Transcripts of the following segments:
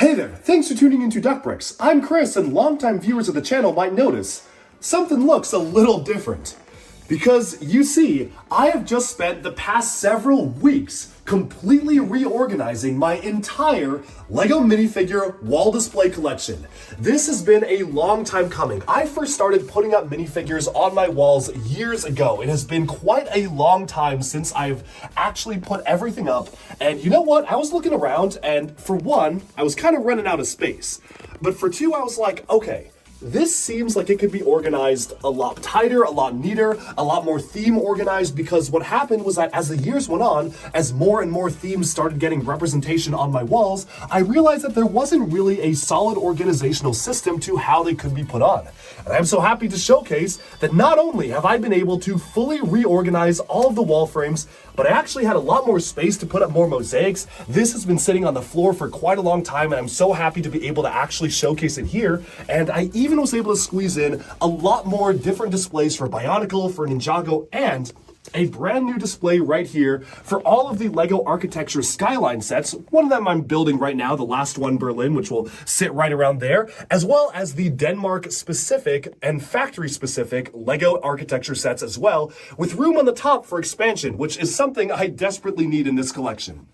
Hey there, thanks for tuning into Duck Bricks. I'm Chris, and longtime viewers of the channel might notice something looks a little different. Because, you see, I have just spent the past several weeks completely reorganizing my entire LEGO Minifigure wall display collection. This has been a long time coming. I first started putting up minifigures on my walls years ago. It has been quite a long time since I've actually put everything up. And you know what? I was looking around, and for one, I was kind of running out of space. But for two, I was like, okay, this seems like it could be organized a lot tighter, a lot neater, a lot more theme organized, because what happened was that as the years went on, as more and more themes started getting representation on my walls, I realized that there wasn't really a solid organizational system to how they could be put on. And I'm so happy to showcase that not only have I been able to fully reorganize all of the wall frames, but I actually had a lot more space to put up more mosaics. This has been sitting on the floor for quite a long time, and I'm so happy to be able to actually showcase it here. And I even was able to squeeze in a lot more different displays for Bionicle, for Ninjago, and a brand new display right here for all of the LEGO Architecture Skyline sets. One of them I'm building right now, the last one, Berlin, which will sit right around there, as well as the Denmark-specific and factory-specific LEGO Architecture sets as well, with room on the top for expansion, which is something I desperately need in this collection.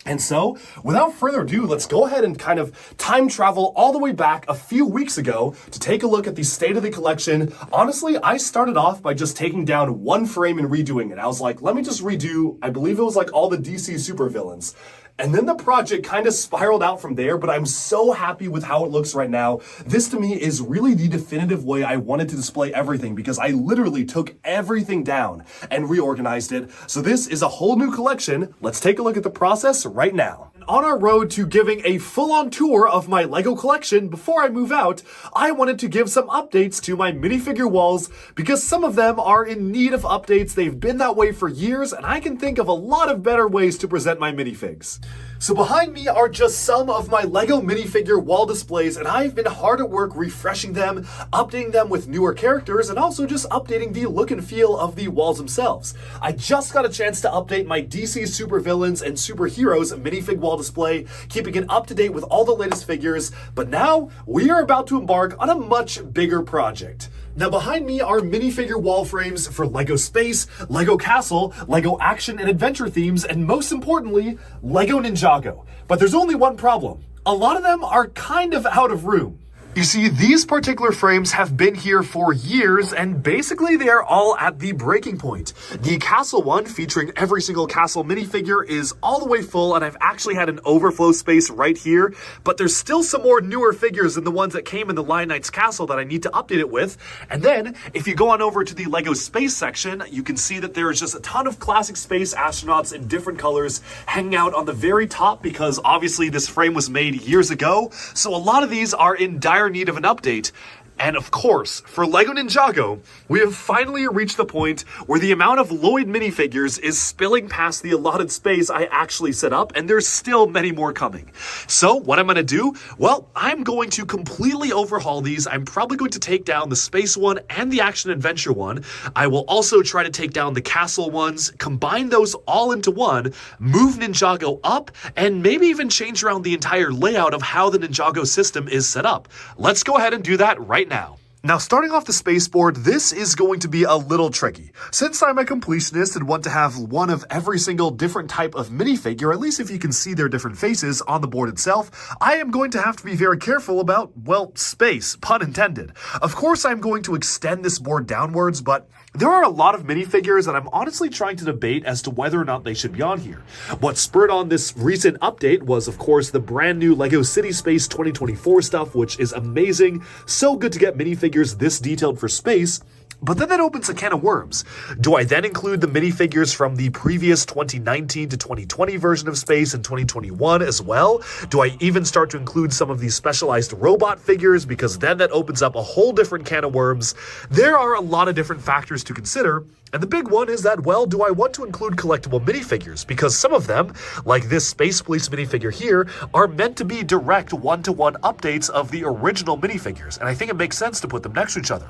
And so, without further ado, let's go ahead and kind of time travel all the way back a few weeks ago to take a look at the state of the collection. Honestly, I started off by just taking down one frame and redoing it. I was like, let me just redo, I believe it was like all the DC supervillains. And then the project kind of spiraled out from there, but I'm so happy with how it looks right now. This to me is really the definitive way I wanted to display everything, because I literally took everything down and reorganized it. So this is a whole new collection. Let's take a look at the process right now. On our road to giving a full-on tour of my LEGO collection, before I move out, I wanted to give some updates to my minifigure walls, because some of them are in need of updates. They've been that way for years, and I can think of a lot of better ways to present my minifigs. So behind me are just some of my LEGO minifigure wall displays, and I've been hard at work refreshing them, updating them with newer characters, and also just updating the look and feel of the walls themselves. I just got a chance to update my DC supervillains and superheroes minifig wall display, keeping it up to date with all the latest figures, but now we are about to embark on a much bigger project. Now behind me are minifigure wall frames for LEGO Space, LEGO Castle, LEGO Action and Adventure themes, and most importantly, LEGO Ninjago. But there's only one problem. A lot of them are kind of out of room. You see, these particular frames have been here for years, and basically they are all at the breaking point. The castle one, featuring every single castle minifigure, is all the way full, and I've actually had an overflow space right here, but there's still some more newer figures than the ones that came in the Lion Knight's castle that I need to update it with. And then, if you go on over to the LEGO Space section, you can see that there is just a ton of classic space astronauts in different colors hanging out on the very top, because obviously this frame was made years ago, so a lot of these are in dire need of an update. And of course, for LEGO Ninjago, we have finally reached the point where the amount of Lloyd minifigures is spilling past the allotted space I actually set up, and there's still many more coming. So what I'm going to do? Well, I'm going to completely overhaul these. I'm probably going to take down the space one and the action adventure one. I will also try to take down the castle ones, combine those all into one, move Ninjago up, and maybe even change around the entire layout of how the Ninjago system is set up. Let's go ahead and do that right now. Now, starting off the spaceport, this is going to be a little tricky. Since I'm a completionist and want to have one of every single different type of minifigure, at least if you can see their different faces on the board itself, I am going to have to be very careful about, well, space, pun intended. Of course, I'm going to extend this board downwards, but there are a lot of minifigures that I'm honestly trying to debate as to whether or not they should be on here. What spurred on this recent update was, of course, the brand new LEGO City Space 2024 stuff, which is amazing. So good to get minifigures this detailed for space. But then that opens a can of worms. Do I then include the minifigures from the previous 2019 to 2020 version of Space and 2021 as well? Do I even start to include some of these specialized robot figures? Because then that opens up a whole different can of worms. There are a lot of different factors to consider. And the big one is that, well, do I want to include collectible minifigures? Because some of them, like this Space Police minifigure here, are meant to be direct one-to-one updates of the original minifigures. And I think it makes sense to put them next to each other.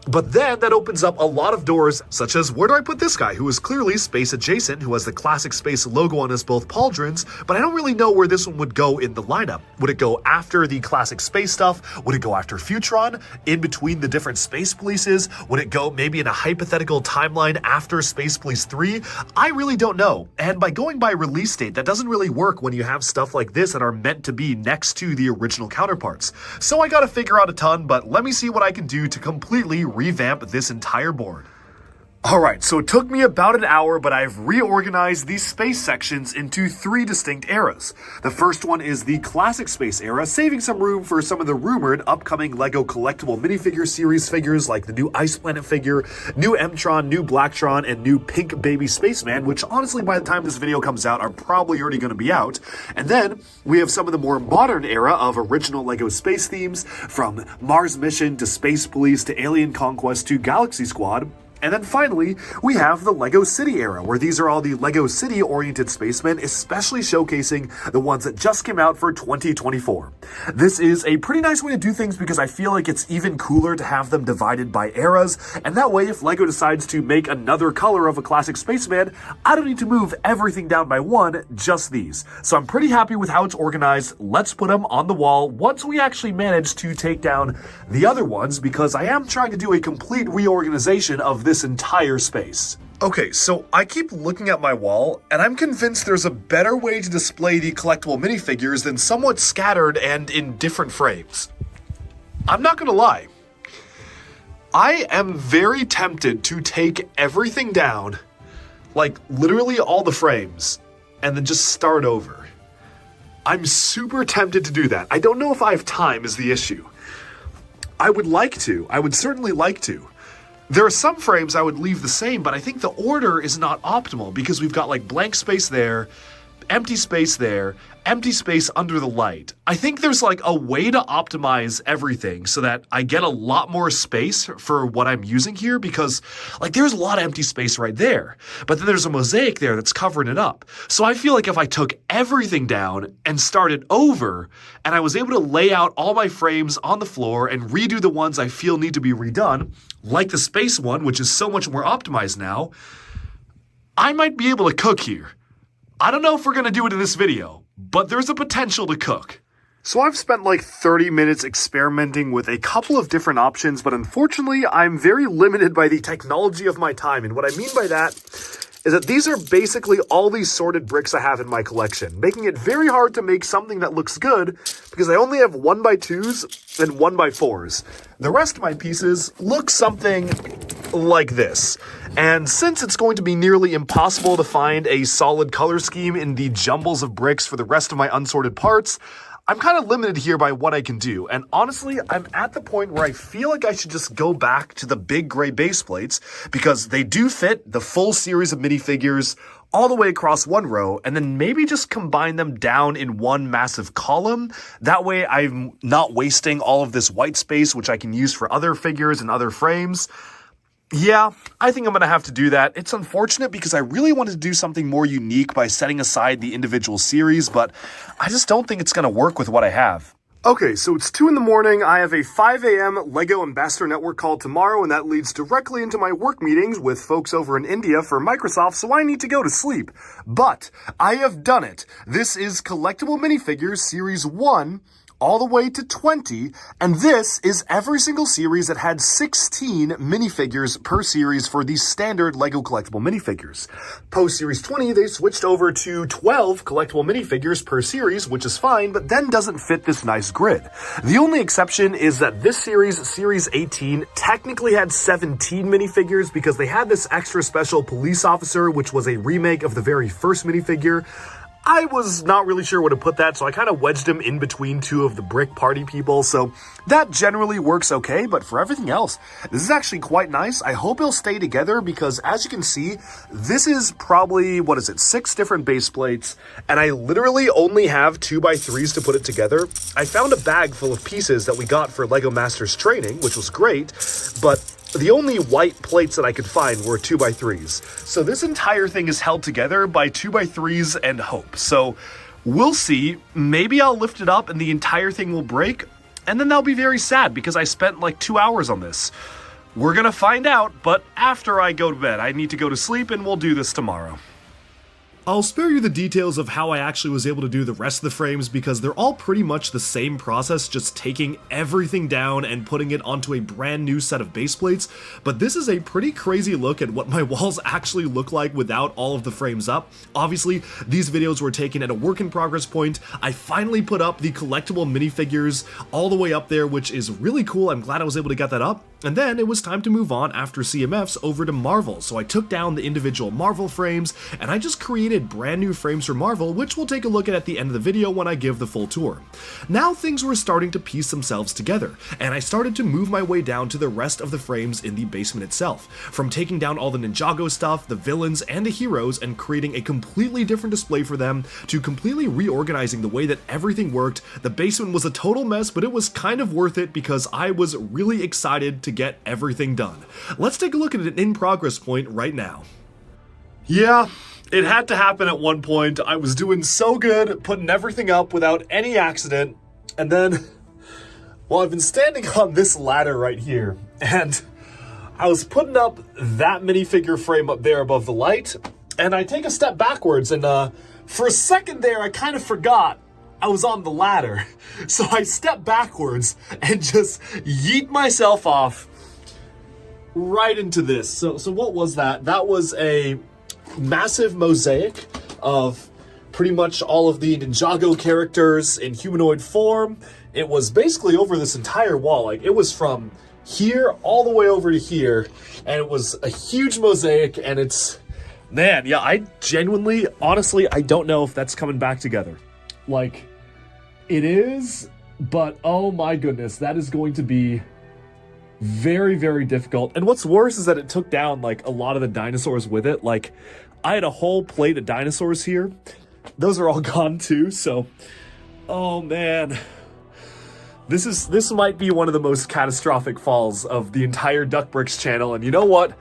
But then that opens up a lot of doors, such as where do I put this guy, who is clearly space adjacent, who has the classic space logo on his both pauldrons, but I don't really know where this one would go in the lineup. Would it go after the classic space stuff? Would it go after Futron, in between the different space polices? Would it go maybe in a hypothetical timeline after Space Police 3? I really don't know. And by going by release date, that doesn't really work when you have stuff like this that are meant to be next to the original counterparts. So I gotta figure out a ton, but let me see what I can do to completely revamp this entire board. Alright, so it took me about an hour, but I've reorganized these space sections into 3 distinct eras. The first one is the classic space era, saving some room for some of the rumored upcoming LEGO collectible minifigure series figures like the new Ice Planet figure, new M-Tron, new Blacktron, and new Pink Baby Spaceman, which honestly by the time this video comes out are probably already going to be out. And then we have some of the more modern era of original LEGO space themes, from Mars Mission to Space Police to Alien Conquest to Galaxy Squad. And then finally, we have the LEGO City era, where these are all the LEGO City-oriented spacemen, especially showcasing the ones that just came out for 2024. This is a pretty nice way to do things because I feel like it's even cooler to have them divided by eras, and that way if LEGO decides to make another color of a classic spaceman, I don't need to move everything down by one, just these. So I'm pretty happy with how it's organized. Let's put them on the wall once we actually manage to take down the other ones, because I am trying to do a complete reorganization of this entire space. Okay, so I keep looking at my wall, and I'm convinced there's a better way to display the collectible minifigures than somewhat scattered and in different frames. I'm not gonna lie. I am very tempted to take everything down, like literally all the frames, and then just start over. I'm super tempted to do that. I don't know if I have time is the issue. I would like to. I would certainly like to. There are some frames I would leave the same, but I think the order is not optimal because we've got like blank space there, empty space there, empty space under the light. I think there's like a way to optimize everything so that I get a lot more space for what I'm using here, because like there's a lot of empty space right there, but then there's a mosaic there that's covering it up. So I feel like if I took everything down and started over and I was able to lay out all my frames on the floor and redo the ones I feel need to be redone, like the space one, which is so much more optimized now, I might be able to cook here. I don't know if we're going to do it in this video, but there's a potential to cook. So I've spent like 30 minutes experimenting with a couple of different options, but unfortunately I'm very limited by the technology of my time. And what I mean by that is that these are basically all these sorted bricks I have in my collection, making it very hard to make something that looks good because I only have 1x2s and 1x4s. The rest of my pieces look something like this. And since it's going to be nearly impossible to find a solid color scheme in the jumbles of bricks for the rest of my unsorted parts, I'm kind of limited here by what I can do. And honestly, I'm at the point where I feel like I should just go back to the big gray base plates because they do fit the full series of minifigures all the way across one row, and then maybe just combine them down in one massive column. That way I'm not wasting all of this white space, which I can use for other figures and other frames. Yeah, I think I'm going to have to do that. It's unfortunate because I really wanted to do something more unique by setting aside the individual series, but I just don't think it's going to work with what I have. Okay, so it's 2 in the morning. I have a 5 a.m. LEGO Ambassador Network call tomorrow, and that leads directly into my work meetings with folks over in India for Microsoft, so I need to go to sleep. But I have done it. This is Collectible Minifigures Series 1 all the way to 20, and this is every single series that had 16 minifigures per series for the standard LEGO collectible minifigures. Post Series 20, they switched over to 12 collectible minifigures per series, which is fine, but then doesn't fit this nice grid. The only exception is that this series, Series 18, technically had 17 minifigures because they had this extra special police officer, which was a remake of the very first minifigure. I was not really sure where to put that, so I kind of wedged him in between two of the brick party people, so that generally works okay, but for everything else, this is actually quite nice. I hope it'll stay together because, as you can see, this is probably, 6 different base plates, and I literally only have 2x3s to put it together. I found a bag full of pieces that we got for LEGO Masters training, which was great, but the only white plates that I could find were 2x3s. So this entire thing is held together by 2x3s and hope. So we'll see. Maybe I'll lift it up and the entire thing will break, and then that'll be very sad because I spent like 2 hours on this. We're gonna find out, but after I go to bed. I need to go to sleep and we'll do this tomorrow. I'll spare you the details of how I actually was able to do the rest of the frames because they're all pretty much the same process, just taking everything down and putting it onto a brand new set of base plates, but this is a pretty crazy look at what my walls actually look like without all of the frames up. Obviously, these videos were taken at a work in progress point. I finally put up the collectible minifigures all the way up there, which is really cool. I'm glad I was able to get that up. And then it was time to move on after CMFs over to Marvel. So I took down the individual Marvel frames and I just created brand new frames for Marvel, which we'll take a look at the end of the video when I give the full tour. Now things were starting to piece themselves together, and I started to move my way down to the rest of the frames in the basement itself. From taking down all the Ninjago stuff, the villains, and the heroes, and creating a completely different display for them, to completely reorganizing the way that everything worked. The basement was a total mess, but it was kind of worth it because I was really excited to get everything done. Let's take a look at an in-progress point right now. Yeah, it had to happen at one point. I was doing so good, putting everything up without any accident, and then, well, I've been standing on this ladder right here, and I was putting up that minifigure frame up there above the light, and I take a step backwards, and for a second there, I kind of forgot I was on the ladder. So I step backwards and just yeet myself off right into this. So what was that? That was a massive mosaic of pretty much all of the Ninjago characters in humanoid form. It was basically over this entire wall. Like, it was from here all the way over to here, and it was a huge mosaic, and it's, man, yeah, I genuinely, honestly, I don't know if that's coming back together. Like, it is, but oh my goodness, that is going to be very, very difficult. And what's worse is that it took down, like, a lot of the dinosaurs with it. Like, I had a whole plate of dinosaurs here. Those are all gone too, so, oh man. This might be one of the most catastrophic falls of the entire Duck Bricks channel, and you know what?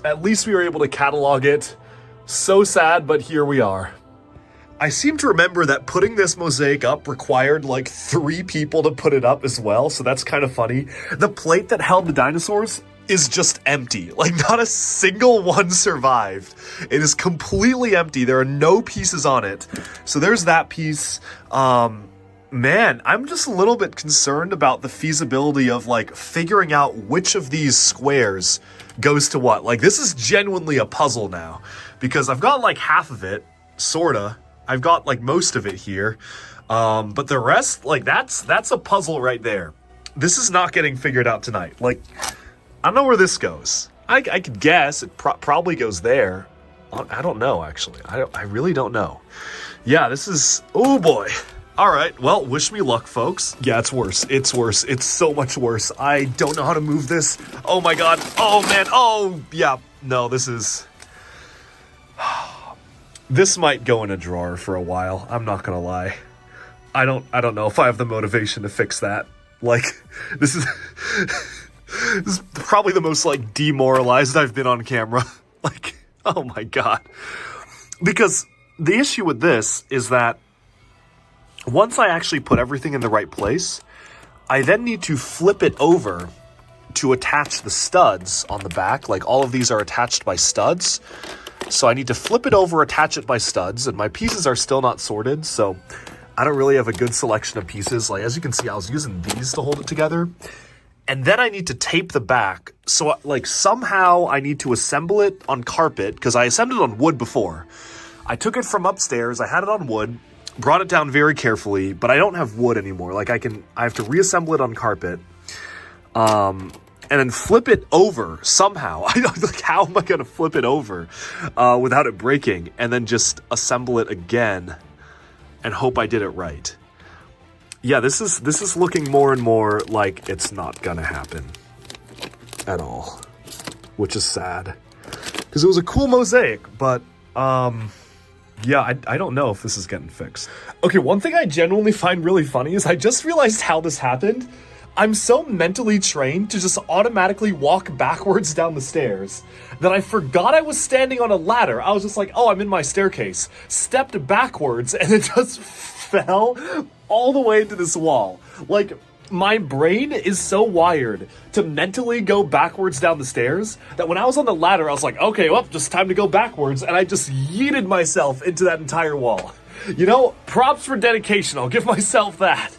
At least we were able to catalog it. So sad, but here we are. I seem to remember that putting this mosaic up required like 3 people to put it up as well, so that's kind of funny. The plate that held the dinosaurs is just empty. Like, not a single one survived. It is completely empty. There are no pieces on it. So there's that piece. Man, I'm just a little bit concerned about the feasibility of like figuring out which of these squares goes to what. Like, this is genuinely a puzzle now because I've got like half of it, sorta. I've got like most of it here, but the rest, like, that's a puzzle right there. This is not getting figured out tonight. Like, I don't know where this goes. I could guess it probably goes there. I don't know, actually. I really don't know. Yeah, this is, oh boy. All right, well, wish me luck, folks. Yeah, it's worse. It's worse. It's so much worse. I don't know how to move this. Oh my God. Oh man. Oh yeah. No, this is. This might go in a drawer for a while. I'm not gonna lie. I don't know if I have the motivation to fix that. Like, this is this is probably the most like demoralized I've been on camera. Like, oh my God. Because the issue with this is that once I actually put everything in the right place, I then need to flip it over to attach the studs on the back. Like, all of these are attached by studs. So I need to flip it over, attach it by studs, and my pieces are still not sorted, so I don't really have a good selection of pieces. Like, as you can see, I was using these to hold it together. And then I need to tape the back. So, like, somehow I need to assemble it on carpet, because I assembled it on wood before. I took it from upstairs, I had it on wood, brought it down very carefully, but I don't have wood anymore. Like, I have to reassemble it on carpet. And then flip it over somehow. I don't, like, how am I going to flip it over without it breaking? And then just assemble it again and hope I did it right. Yeah, this is looking more and more like it's not going to happen at all, which is sad. Because it was a cool mosaic, but yeah, I don't know if this is getting fixed. Okay, one thing I genuinely find really funny is I just realized how this happened. I'm so mentally trained to just automatically walk backwards down the stairs that I forgot I was standing on a ladder. I was just like, oh, I'm in my staircase. Stepped backwards and it just fell all the way into this wall. Like, My brain is so wired to mentally go backwards down the stairs that when I was on the ladder, I was like, okay, well, just time to go backwards. And I just yeeted myself into that entire wall. You know, props for dedication. I'll give myself that.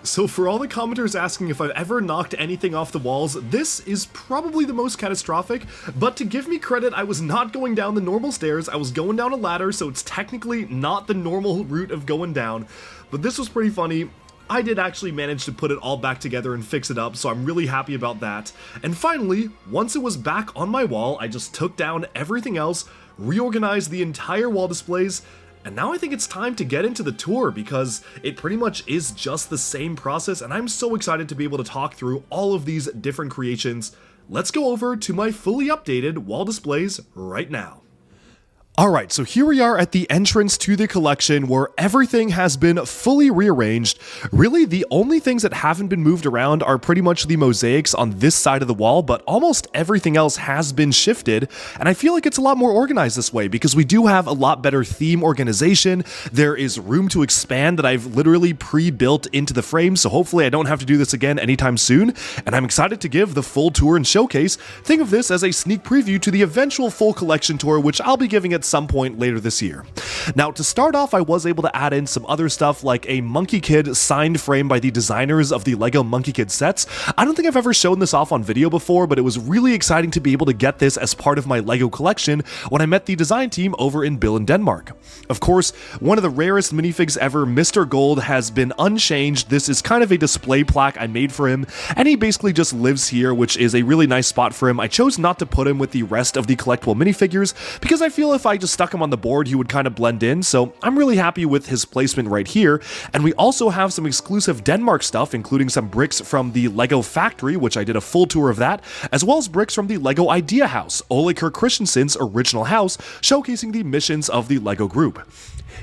So for all the commenters asking if I've ever knocked anything off the walls, this is probably the most catastrophic, but to give me credit, I was not going down the normal stairs, I was going down a ladder, so it's technically not the normal route of going down, but this was pretty funny. I did actually manage to put it all back together and fix it up, so I'm really happy about that. And finally, once it was back on my wall, I just took down everything else, reorganized the entire wall displays, and now I think it's time to get into the tour because it pretty much is just the same process, and I'm so excited to be able to talk through all of these different creations. Let's go over to my fully updated wall displays right now. Alright, so here we are at the entrance to the collection where everything has been fully rearranged. Really, the only things that haven't been moved around are pretty much the mosaics on this side of the wall, but almost everything else has been shifted, and I feel like it's a lot more organized this way because we do have a lot better theme organization. There is room to expand that I've literally pre-built into the frame, so hopefully I don't have to do this again anytime soon, and I'm excited to give the full tour and showcase. Think of this as a sneak preview to the eventual full collection tour, which I'll be giving at some point later this year. Now, to start off, I was able to add in some other stuff like a Monkey Kid signed frame by the designers of the LEGO Monkey Kid sets. I don't think I've ever shown this off on video before, but it was really exciting to be able to get this as part of my LEGO collection when I met the design team over in Billund, Denmark. Of course, one of the rarest minifigs ever, Mr. Gold, has been unchanged. This is kind of a display plaque I made for him, and he basically just lives here, which is a really nice spot for him. I chose not to put him with the rest of the collectible minifigures because I feel if I just stuck him on the board, he would kind of blend in, so I'm really happy with his placement right here. And we also have some exclusive Denmark stuff, including some bricks from the LEGO factory, which I did a full tour of that, as well as bricks from the LEGO Idea House, Ole Kirk Christensen's original house, showcasing the missions of the LEGO group.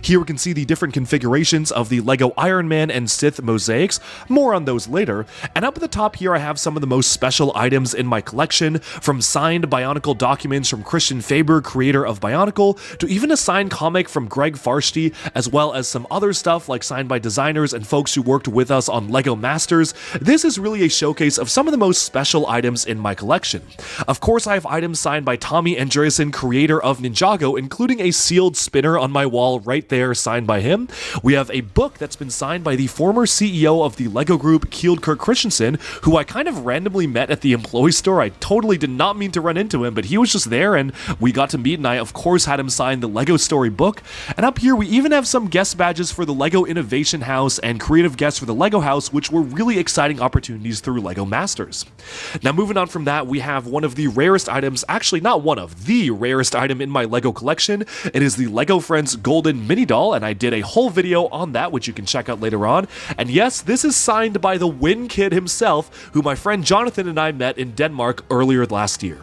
Here we can see the different configurations of the LEGO Iron Man and Sith mosaics, more on those later, and up at the top here I have some of the most special items in my collection, from signed Bionicle documents from Christian Faber, creator of Bionicle, to even a signed comic from Greg Farshtey, as well as some other stuff like signed by designers and folks who worked with us on LEGO Masters. This is really a showcase of some of the most special items in my collection. Of course, I have items signed by Tommy Andreasen, creator of Ninjago, including a sealed spinner on my wall right there, signed by him. We have a book that's been signed by the former CEO of the LEGO Group, Kield Kirk Christensen, who I kind of randomly met at the employee store. I totally did not mean to run into him, but he was just there and we got to meet, and I of course had him sign the LEGO Story book. And up here we even have some guest badges for the LEGO Innovation House and creative guests for the LEGO House, which were really exciting opportunities through LEGO Masters. Now, moving on from that, we have one of the rarest items, actually not one of, the rarest item in my LEGO collection. It is the LEGO Friends Golden Mini Doll, and I did a whole video on that, which you can check out later on. And yes, this is signed by the Win Kid himself, who my friend Jonathan and I met in Denmark earlier last year.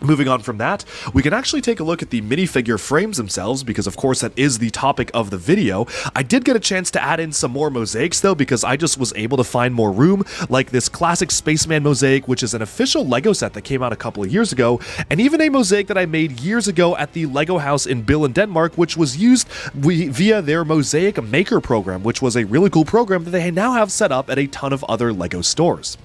Moving on from that, we can actually take a look at the minifigure frames themselves, because of course that is the topic of the video. I did get a chance to add in some more mosaics though, because I just was able to find more room, like this classic Spaceman mosaic, which is an official LEGO set that came out a couple of years ago, and even a mosaic that I made years ago at the LEGO house in Billund, Denmark, which was used via their Mosaic Maker program, which was a really cool program that they now have set up at a ton of other LEGO stores.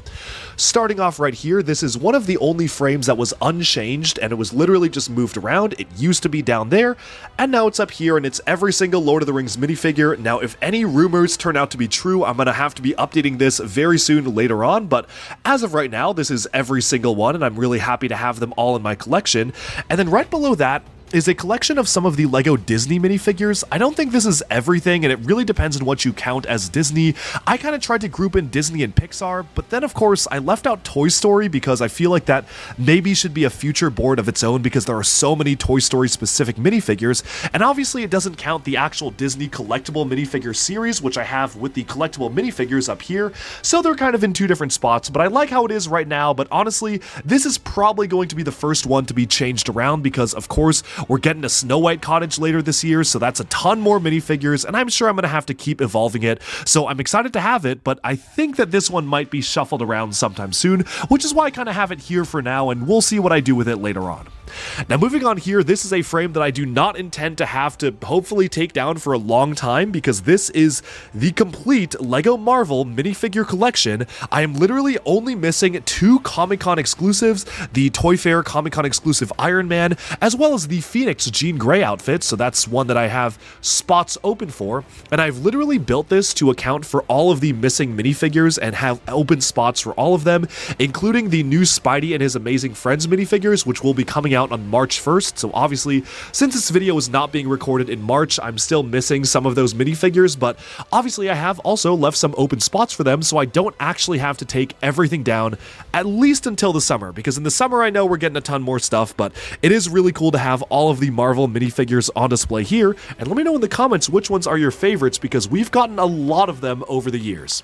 Starting off right here, this is one of the only frames that was unchanged, and it was literally just moved around. It used to be down there, and now it's up here, and it's every single Lord of the Rings minifigure. Now, if any rumors turn out to be true, I'm going to have to be updating this very soon later on, but as of right now, this is every single one, and I'm really happy to have them all in my collection. And then right below that is a collection of some of the LEGO Disney minifigures. I don't think this is everything, and it really depends on what you count as Disney. I kind of tried to group in Disney and Pixar, but then of course I left out Toy Story because I feel like that maybe should be a future board of its own, because there are so many Toy Story specific minifigures, and obviously it doesn't count the actual Disney collectible minifigure series, which I have with the collectible minifigures up here, so they're kind of in two different spots, but I like how it is right now. But honestly, this is probably going to be the first one to be changed around, because of course we're getting a Snow White cottage later this year, so that's a ton more minifigures, and I'm sure I'm going to have to keep evolving it, so I'm excited to have it, but I think that this one might be shuffled around sometime soon, which is why I kind of have it here for now, and we'll see what I do with it later on. Now moving on here, this is a frame that I do not intend to have to hopefully take down for a long time because this is the complete LEGO Marvel minifigure collection. I am literally only missing 2 Comic-Con exclusives, the Toy Fair Comic-Con exclusive Iron Man, as well as the Phoenix Jean Grey outfit, so that's one that I have spots open for, and I've literally built this to account for all of the missing minifigures and have open spots for all of them, including the new Spidey and his Amazing Friends minifigures, which will be coming out on March 1st, so obviously, since this video is not being recorded in March, I'm still missing some of those minifigures, but obviously I have also left some open spots for them, so I don't actually have to take everything down, at least until the summer, because in the summer I know we're getting a ton more stuff, but it is really cool to have all of the Marvel minifigures on display here, and let me know in the comments which ones are your favorites, because we've gotten a lot of them over the years.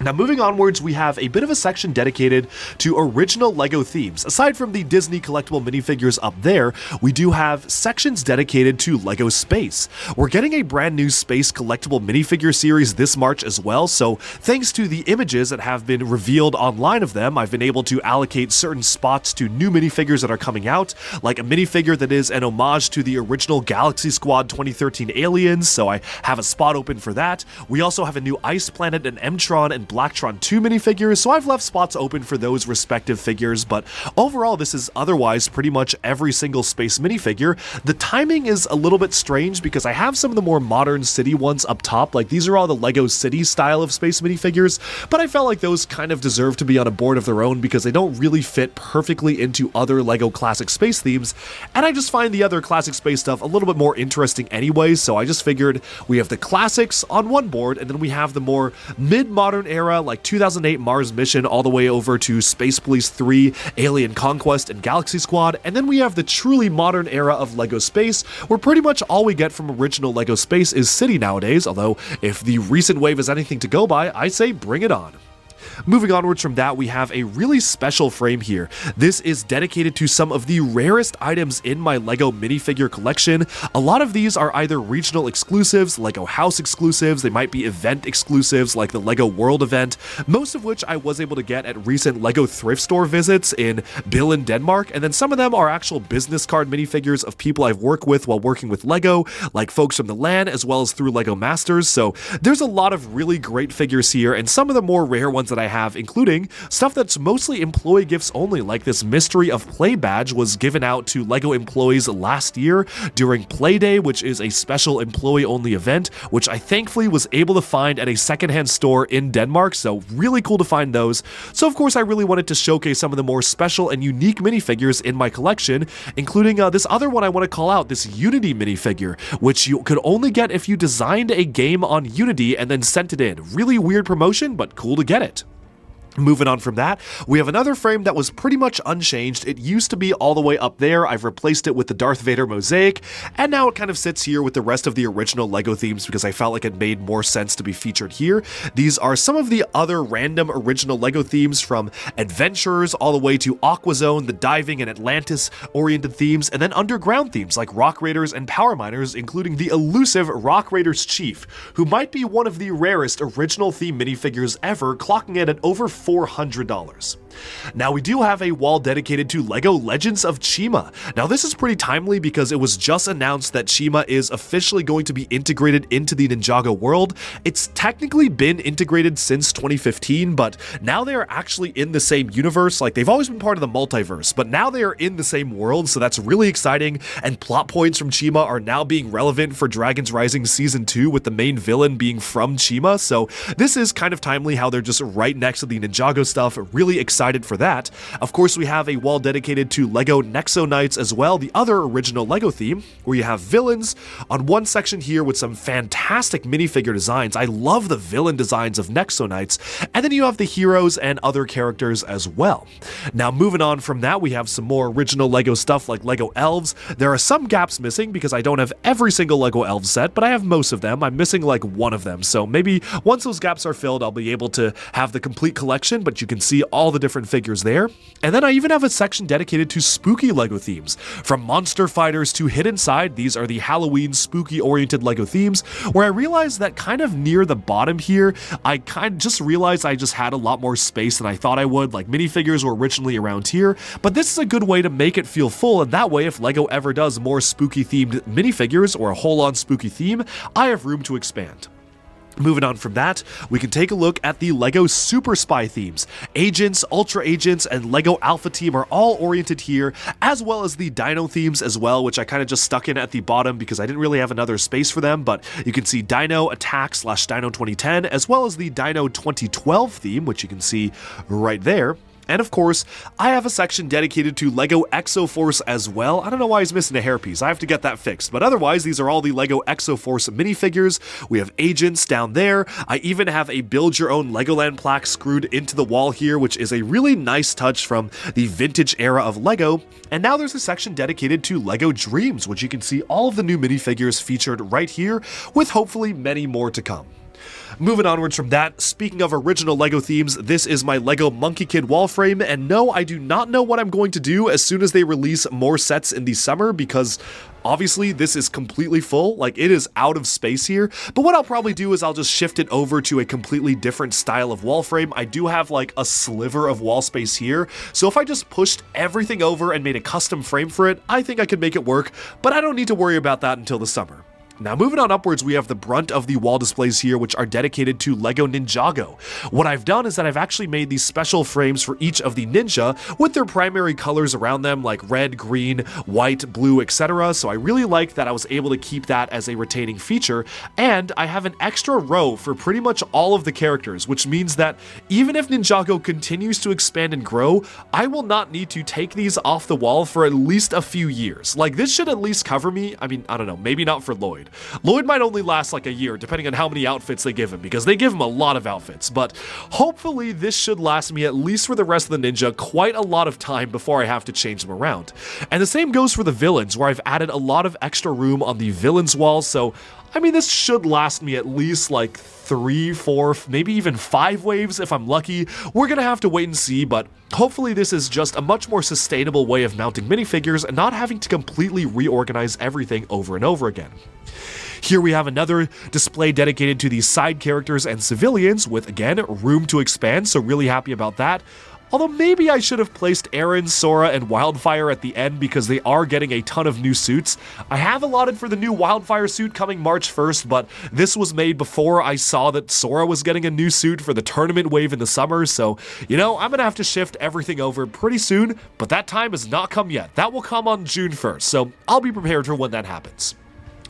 Now moving onwards, we have a bit of a section dedicated to original LEGO themes. Aside from the Disney collectible minifigures up there, we do have sections dedicated to LEGO Space. We're getting a brand new Space collectible minifigure series this March as well, so thanks to the images that have been revealed online of them, I've been able to allocate certain spots to new minifigures that are coming out, like a minifigure that is an homage to the original Galaxy Squad 2013 aliens, so I have a spot open for that. We also have a new Ice Planet and M-Tron and Blacktron 2 minifigures, so I've left spots open for those respective figures, but overall this is otherwise pretty much every single Space minifigure. The timing is a little bit strange because I have some of the more modern city ones up top, like these are all the LEGO City style of Space minifigures, but I felt like those kind of deserve to be on a board of their own because they don't really fit perfectly into other LEGO classic space themes, and I just find the other classic space stuff a little bit more interesting anyway, so I just figured we have the classics on one board, and then we have the more mid-modern era like 2008 Mars Mission all the way over to Space Police 3, Alien Conquest, and Galaxy Squad, and then we have the truly modern era of LEGO Space, where pretty much all we get from original LEGO Space is City nowadays, although if the recent wave is anything to go by, I say bring it on. Moving onwards from that, we have a really special frame here. This is dedicated to some of the rarest items in my LEGO minifigure collection. A lot of these are either regional exclusives, LEGO House exclusives, they might be event exclusives like the LEGO World event, most of which I was able to get at recent LEGO thrift store visits in Billund, Denmark, and then some of them are actual business card minifigures of people I've worked with while working with LEGO, like folks from the LAN as well as through LEGO Masters, so there's a lot of really great figures here, and some of the more rare ones that I have, including stuff that's mostly employee gifts only, like this Mystery of Play badge was given out to LEGO employees last year during Play Day, which is a special employee-only event, which I thankfully was able to find at a secondhand store in Denmark, so really cool to find those. So of course I really wanted to showcase some of the more special and unique minifigures in my collection, including this other one I want to call out, this Unity minifigure, which you could only get if you designed a game on Unity and then sent it in. Really weird promotion, but cool to get it. Moving on from that, we have another frame that was pretty much unchanged. It used to be all the way up there. I've replaced it with the Darth Vader mosaic, and now it kind of sits here with the rest of the original LEGO themes because I felt like it made more sense to be featured here. These are some of the other random original LEGO themes, from Adventurers all the way to Aqua Zone, the diving and Atlantis-oriented themes, and then underground themes like Rock Raiders and Power Miners, including the elusive Rock Raiders Chief, who might be one of the rarest original theme minifigures ever, clocking in at over $400. Now we do have a wall dedicated to LEGO Legends of Chima. Now this is pretty timely because it was just announced that Chima is officially going to be integrated into the Ninjago world. It's technically been integrated since 2015, but now they are actually in the same universe. Like, they've always been part of the multiverse, but now they are in the same world, so that's really exciting, and plot points from Chima are now being relevant for Dragon's Rising Season 2 with the main villain being from Chima, so this is kind of timely how they're just right next to the Ninjago stuff. Really excited for that. Of course, we have a wall dedicated to LEGO Nexo Knights as well, the other original LEGO theme, where you have villains on one section here with some fantastic minifigure designs. I love the villain designs of Nexo Knights, and then you have the heroes and other characters as well. Now, moving on from that, we have some more original LEGO stuff like LEGO Elves. There are some gaps missing because I don't have every single LEGO Elves set, but I have most of them. I'm missing like one of them, so maybe once those gaps are filled, I'll be able to have the complete collection Collection, but you can see all the different figures there. And then I even have a section dedicated to spooky LEGO themes. From Monster Fighters to Hidden Side, these are the Halloween spooky-oriented LEGO themes, where I realized that kind of near the bottom here, I kind of just realized I just had a lot more space than I thought I would. Like, minifigures were originally around here, but this is a good way to make it feel full, and that way if LEGO ever does more spooky-themed minifigures or a whole-on spooky theme, I have room to expand. Moving on from that, we can take a look at the LEGO Super Spy themes. Agents, Ultra Agents, and LEGO Alpha Team are all oriented here, as well as the Dino themes as well, which I kind of just stuck in at the bottom because I didn't really have another space for them, but you can see Dino Attack / Dino 2010, as well as the Dino 2012 theme, which you can see right there. And of course, I have a section dedicated to LEGO Exoforce as well. I don't know why he's missing a hairpiece. I have to get that fixed. But otherwise, these are all the LEGO Exoforce minifigures. We have agents down there. I even have a build your own Legoland plaque screwed into the wall here, which is a really nice touch from the vintage era of LEGO. And now there's a section dedicated to LEGO Dreams, which you can see all of the new minifigures featured right here, with hopefully many more to come. Moving onwards from that, speaking of original LEGO themes, this is my LEGO Monkey Kid wall frame, and no, I do not know what I'm going to do as soon as they release more sets in the summer, because obviously this is completely full, like it is out of space here, but what I'll probably do is I'll just shift it over to a completely different style of wall frame. I do have like a sliver of wall space here, so if I just pushed everything over and made a custom frame for it, I think I could make it work, but I don't need to worry about that until the summer. Now moving on upwards, we have the brunt of the wall displays here, which are dedicated to LEGO Ninjago. What I've done is that I've actually made these special frames for each of the ninja with their primary colors around them, like red, green, white, blue, etc. So I really like that I was able to keep that as a retaining feature, and I have an extra row for pretty much all of the characters, which means that even if Ninjago continues to expand and grow, I will not need to take these off the wall for at least a few years. Like, this should at least cover me. I mean, I don't know, maybe not for Lloyd. Lloyd might only last like a year, depending on how many outfits they give him, because they give him a lot of outfits, but hopefully this should last me at least for the rest of the ninja quite a lot of time before I have to change them around. And the same goes for the villains, where I've added a lot of extra room on the villains wall, so I mean, this should last me at least like 3, 4, maybe even 5 waves if I'm lucky. We're gonna have to wait and see, but hopefully this is just a much more sustainable way of mounting minifigures and not having to completely reorganize everything over and over again. Here we have another display dedicated to these side characters and civilians with, again, room to expand, so really happy about that. Although maybe I should have placed Aaron, Sora, and Wildfire at the end because they are getting a ton of new suits. I have allotted for the new Wildfire suit coming March 1st, but this was made before I saw that Sora was getting a new suit for the tournament wave in the summer, so, you know, I'm gonna have to shift everything over pretty soon, but that time has not come yet. That will come on June 1st, so I'll be prepared for when that happens.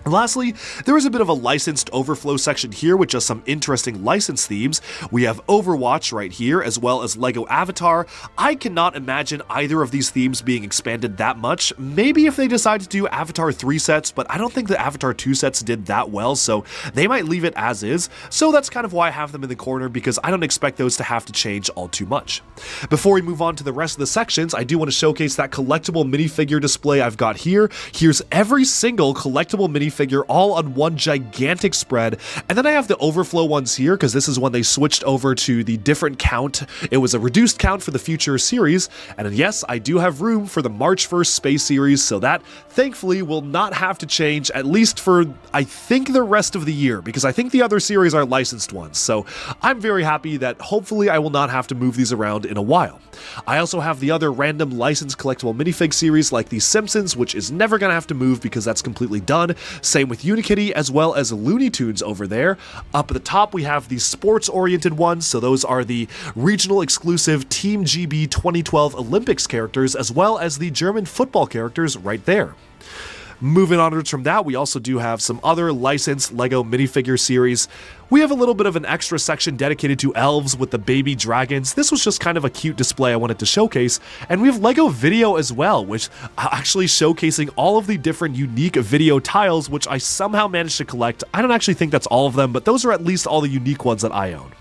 And lastly, there is a bit of a licensed overflow section here with just some interesting license themes. We have Overwatch right here, as well as LEGO Avatar. I cannot imagine either of these themes being expanded that much. Maybe if they decide to do Avatar 3 sets, but I don't think the Avatar 2 sets did that well, so they might leave it as is. So that's kind of why I have them in the corner, because I don't expect those to have to change all too much. Before we move on to the rest of the sections, I do want to showcase that collectible minifigure display I've got here. Here's every single collectible minifigure all on one gigantic spread, and then I have the overflow ones here because this is when they switched over to the different count. It was a reduced count for the future series, and then yes, I do have room for the March 1st Space series, so that thankfully will not have to change, at least for I think the rest of the year, because I think the other series are licensed ones, so I'm very happy that hopefully I will not have to move these around in a while. I also have the other random licensed collectible minifig series like The Simpsons, which is never going to have to move because that's completely done. Same with Unikitty, as well as Looney Tunes over there. Up at the top, we have the sports-oriented ones, so those are the regional exclusive Team GB 2012 Olympics characters, as well as the German football characters right there. Moving onwards from that, we also do have some other licensed LEGO minifigure series. We have a little bit of an extra section dedicated to elves with the baby dragons. This was just kind of a cute display I wanted to showcase. And we have LEGO Video as well, which actually showcasing all of the different unique video tiles, which I somehow managed to collect. I don't actually think that's all of them, but those are at least all the unique ones that I own.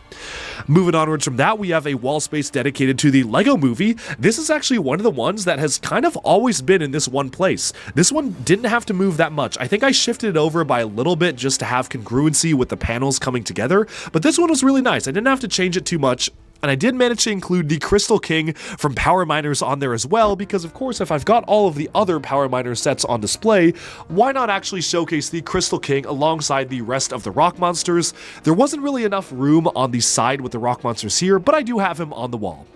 Moving onwards from that, we have a wall space dedicated to the LEGO Movie. This is actually one of the ones that has kind of always been in this one place. This one didn't have to move that much. I think I shifted it over by a little bit just to have congruency with the panels coming together, but this one was really nice. I didn't have to change it too much. And I did manage to include the Crystal King from Power Miners on there as well, because of course if I've got all of the other Power Miner sets on display, why not actually showcase the Crystal King alongside the rest of the rock monsters? There wasn't really enough room on the side with the rock monsters here, but I do have him on the wall.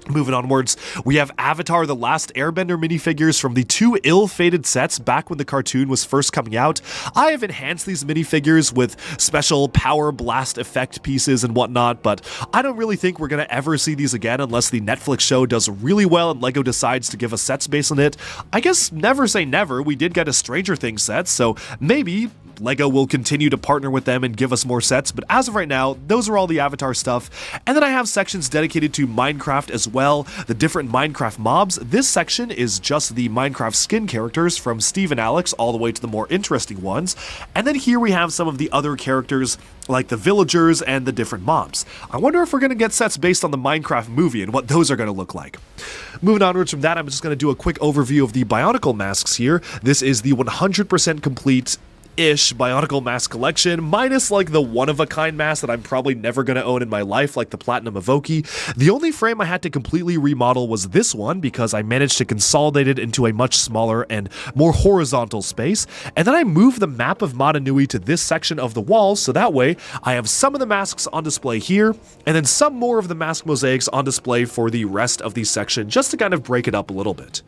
Moving onwards, we have Avatar: The Last Airbender minifigures from the 2 ill-fated sets back when the cartoon was first coming out. I have enhanced these minifigures with special power blast effect pieces and whatnot, but I don't really think we're going to ever see these again unless the Netflix show does really well and LEGO decides to give us sets based on it. I guess never say never, we did get a Stranger Things set, so maybe LEGO will continue to partner with them and give us more sets, but as of right now, those are all the Avatar stuff. And then I have sections dedicated to Minecraft as well, the different Minecraft mobs. This section is just the Minecraft skin characters from Steve and Alex all the way to the more interesting ones. And then here we have some of the other characters like the villagers and the different mobs. I wonder if we're going to get sets based on the Minecraft movie and what those are going to look like. Moving onwards from that, I'm just going to do a quick overview of the Bionicle masks here. This is the 100% complete Bionicle mask collection, minus like the one-of-a-kind mask that I'm probably never going to own in my life, like the Platinum Evoke. The only frame I had to completely remodel was this one, because I managed to consolidate it into a much smaller and more horizontal space, and then I moved the map of Madanui to this section of the wall, so that way I have some of the masks on display here, and then some more of the mask mosaics on display for the rest of the section, just to kind of break it up a little bit.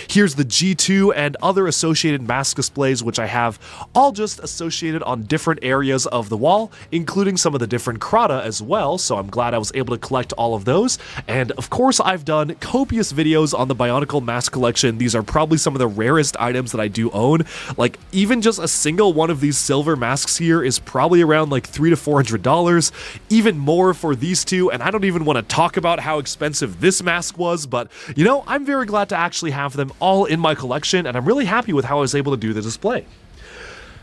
Here's the G2 and other associated mask displays, which I have all just associated on different areas of the wall, including some of the different Krata as well, so I'm glad I was able to collect all of those. And of course, I've done copious videos on the Bionicle mask collection. These are probably some of the rarest items that I do own. Like, even just a single one of these silver masks here is probably around like $300 to $400, even more for these two, and I don't even want to talk about how expensive this mask was, but you know, I'm very glad to actually have them all in my collection, and I'm really happy with how I was able to do the display.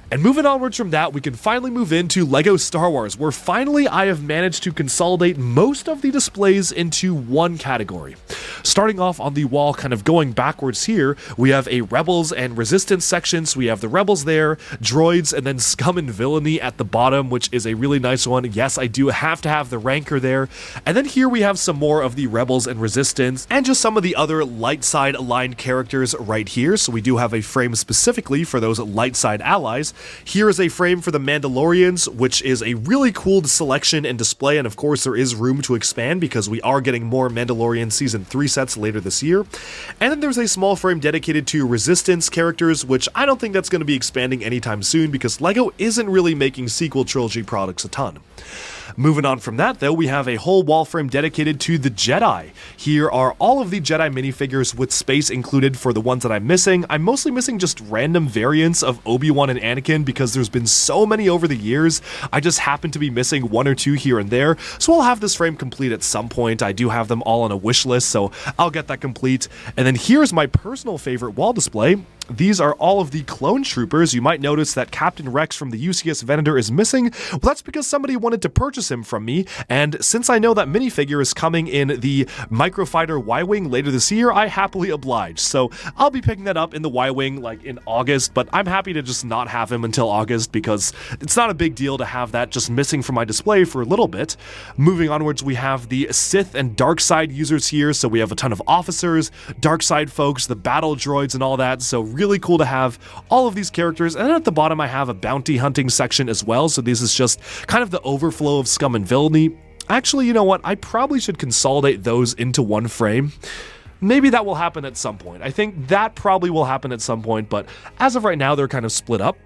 And moving onwards from that, we can finally move into LEGO Star Wars, where finally I have managed to consolidate most of the displays into one category. Starting off on the wall, kind of going backwards here, we have a Rebels and Resistance section, so we have the Rebels there, droids, and then Scum and Villainy at the bottom, which is a really nice one. Yes, I do have to have the Ranker there. And then here we have some more of the Rebels and Resistance, and just some of the other light side aligned characters right here, so we do have a frame specifically for those light side allies. Here is a frame for the Mandalorians, which is a really cool selection and display, and of course there is room to expand because we are getting more Mandalorian Season 3 sets later this year. And then there's a small frame dedicated to Resistance characters, which I don't think that's going to be expanding anytime soon because LEGO isn't really making sequel trilogy products a ton. Moving on from that, though, we have a whole wall frame dedicated to the Jedi. Here are all of the Jedi minifigures with space included for the ones that I'm missing. I'm mostly missing just random variants of Obi-Wan and Anakin because there's been so many over the years. I just happen to be missing one or two here and there, so I'll have this frame complete at some point. I do have them all on a wish list, so I'll get that complete. And then here's my personal favorite wall display. These are all of the clone troopers. You might notice that Captain Rex from the UCS Venator is missing. Well, that's because somebody wanted to purchase him from me, and since I know that minifigure is coming in the Microfighter Y-Wing later this year, I happily obliged. So I'll be picking that up in the Y-Wing like in August, but I'm happy to just not have him until August because it's not a big deal to have that just missing from my display for a little bit. Moving onwards, we have the Sith and Dark Side users here, so we have a ton of officers, Dark Side folks, the battle droids and all that, so really cool to have all of these characters. And then at the bottom I have a bounty hunting section as well, so this is just kind of the overflow of Scum and Villainy. Actually, you know what, I probably should consolidate those into one frame. Maybe that will happen at some point. I think that probably will happen at some point, but as of right now they're kind of split up.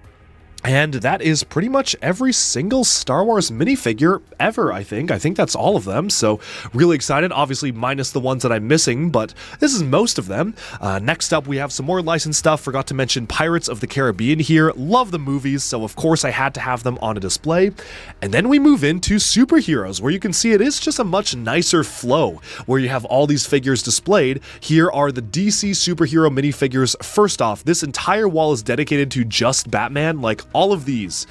And that is pretty much every single Star Wars minifigure ever, I think. I think that's all of them, so really excited. Obviously, minus the ones that I'm missing, but this is most of them. Next up, we have some more licensed stuff. Forgot to mention Pirates of the Caribbean here. Love the movies, so of course I had to have them on a display. And then we move into superheroes, where you can see it is just a much nicer flow, where you have all these figures displayed. Here are the DC superhero minifigures. First off, this entire wall is dedicated to just Batman, like all of these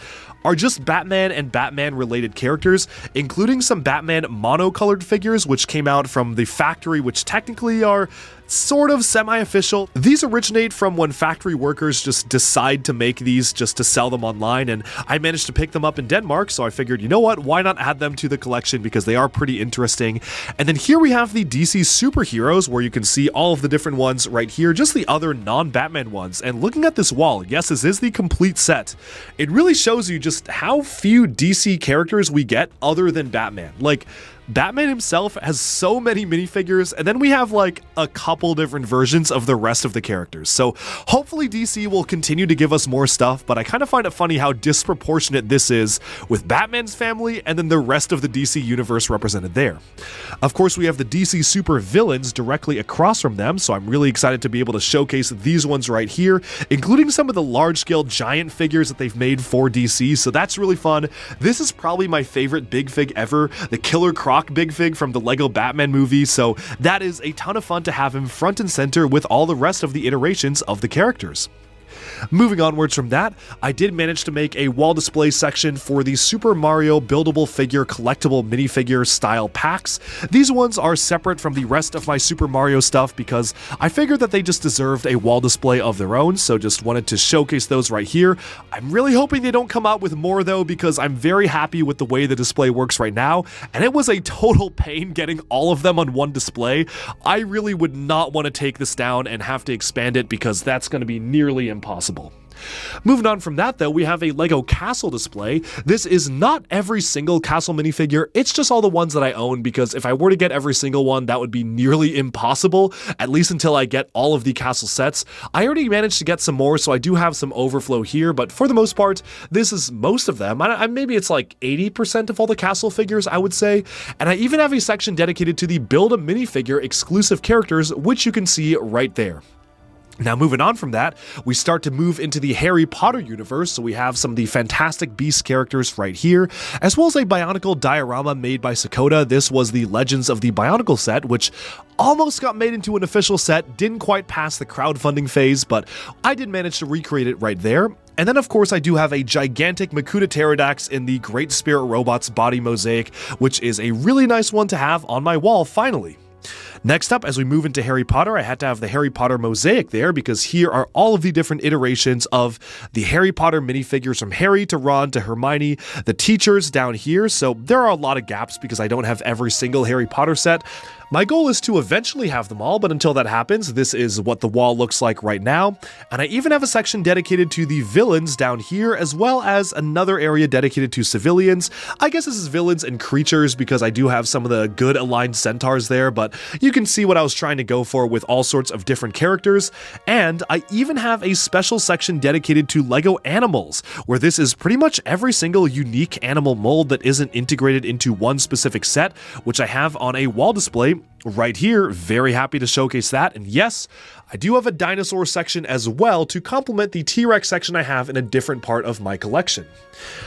are just Batman and Batman related characters, including some Batman monocolored figures which came out from the factory, which technically are sort of semi-official. These originate from when factory workers just decide to make these just to sell them online, and I managed to pick them up in Denmark, so I figured, you know what, why not add them to the collection because they are pretty interesting. And then here we have the DC superheroes, where you can see all of the different ones right here, just the other non-Batman ones. And looking at this wall, yes, this is the complete set. It really shows you just how few DC characters we get other than Batman. Like, Batman himself has so many minifigures, and then we have like a couple different versions of the rest of the characters. So hopefully DC will continue to give us more stuff, but I kind of find it funny how disproportionate this is with Batman's family and then the rest of the DC universe represented there. Of course, we have the DC super villains directly across from them, so I'm really excited to be able to showcase these ones right here, including some of the large-scale giant figures that they've made for DC, so that's really fun. This is probably my favorite Big Fig ever, the Killer Croc Big Fig from the LEGO Batman movie, so that is a ton of fun to have him front and center with all the rest of the iterations of the characters. Moving onwards from that, I did manage to make a wall display section for the Super Mario buildable figure collectible minifigure style packs. These ones are separate from the rest of my Super Mario stuff because I figured that they just deserved a wall display of their own, so just wanted to showcase those right here. I'm really hoping they don't come out with more though, because I'm very happy with the way the display works right now, and it was a total pain getting all of them on one display. I really would not want to take this down and have to expand it because that's going to be nearly impossible. Moving on from that though, we have a LEGO castle display. This is not every single castle minifigure, it's just all the ones that I own, because if I were to get every single one, that would be nearly impossible, at least until I get all of the castle sets. I already managed to get some more, so I do have some overflow here, but for the most part, this is most of them. Maybe it's like 80% of all the castle figures, I would say. And I even have a section dedicated to the Build a Minifigure exclusive characters, which you can see right there. Now, moving on from that, we start to move into the Harry Potter universe, so we have some of the Fantastic Beasts characters right here, as well as a Bionicle diorama made by Sakota. This was the Legends of the Bionicle set, which almost got made into an official set, didn't quite pass the crowdfunding phase, but I did manage to recreate it right there. And then, of course, I do have a gigantic Makuta Pterodax in the Great Spirit Robots body mosaic, which is a really nice one to have on my wall, finally. Next up, as we move into Harry Potter, I had to have the Harry Potter mosaic there because here are all of the different iterations of the Harry Potter minifigures, from Harry to Ron to Hermione, the teachers down here, so there are a lot of gaps because I don't have every single Harry Potter set. My goal is to eventually have them all, but until that happens, this is what the wall looks like right now. And I even have a section dedicated to the villains down here, as well as another area dedicated to civilians. I guess this is villains and creatures because I do have some of the good aligned centaurs there, but you can see what I was trying to go for with all sorts of different characters. And I even have a special section dedicated to LEGO animals, where this is pretty much every single unique animal mold that isn't integrated into one specific set, which I have on a wall display right here. Very happy to showcase that. And yes, I do have a dinosaur section as well to complement the T-Rex section I have in a different part of my collection.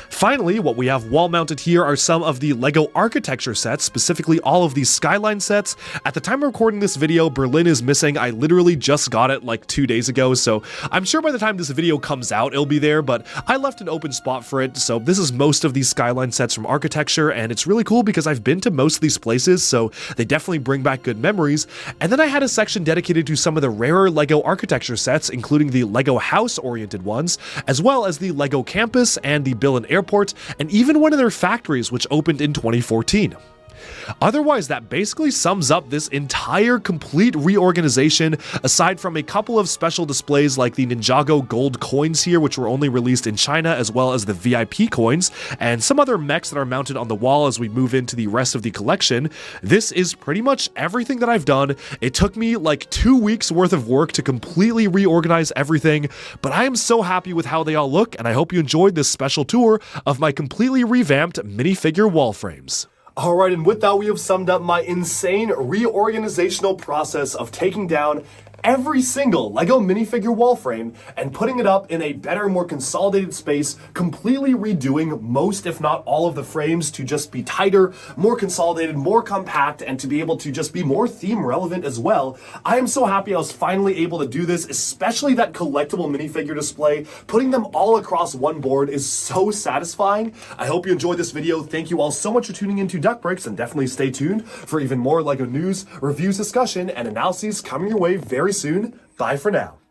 Finally, what we have wall mounted here are some of the LEGO architecture sets, specifically all of these skyline sets. At the time of recording this video, Berlin is missing. I literally just got it like 2 days ago, so I'm sure by the time this video comes out, it'll be there, but I left an open spot for it. So this is most of these skyline sets from architecture, and it's really cool because I've been to most of these places, so they definitely bring back good memories. And then I had a section dedicated to some of the rarer LEGO architecture sets, including the LEGO house-oriented ones, as well as the LEGO campus and the Berlin airport, and even one of their factories, which opened in 2014. Otherwise, that basically sums up this entire complete reorganization, aside from a couple of special displays like the Ninjago gold coins here, which were only released in China, as well as the VIP coins, and some other mechs that are mounted on the wall as we move into the rest of the collection. This is pretty much everything that I've done. It took me like 2 weeks worth of work to completely reorganize everything, but I am so happy with how they all look, and I hope you enjoyed this special tour of my completely revamped minifigure wall frames. Alright, and with that, we have summed up my insane reorganizational process of taking down every single LEGO minifigure wall frame and putting it up in a better, more consolidated space, completely redoing most, if not all of the frames to just be tighter, more consolidated, more compact, and to be able to just be more theme relevant as well. I am so happy I was finally able to do this, especially that collectible minifigure display. Putting them all across one board is so satisfying. I hope you enjoyed this video. Thank you all so much for tuning into Duck Bricks, and definitely stay tuned for even more LEGO news, reviews, discussion, and analyses coming your way very soon. Bye for now.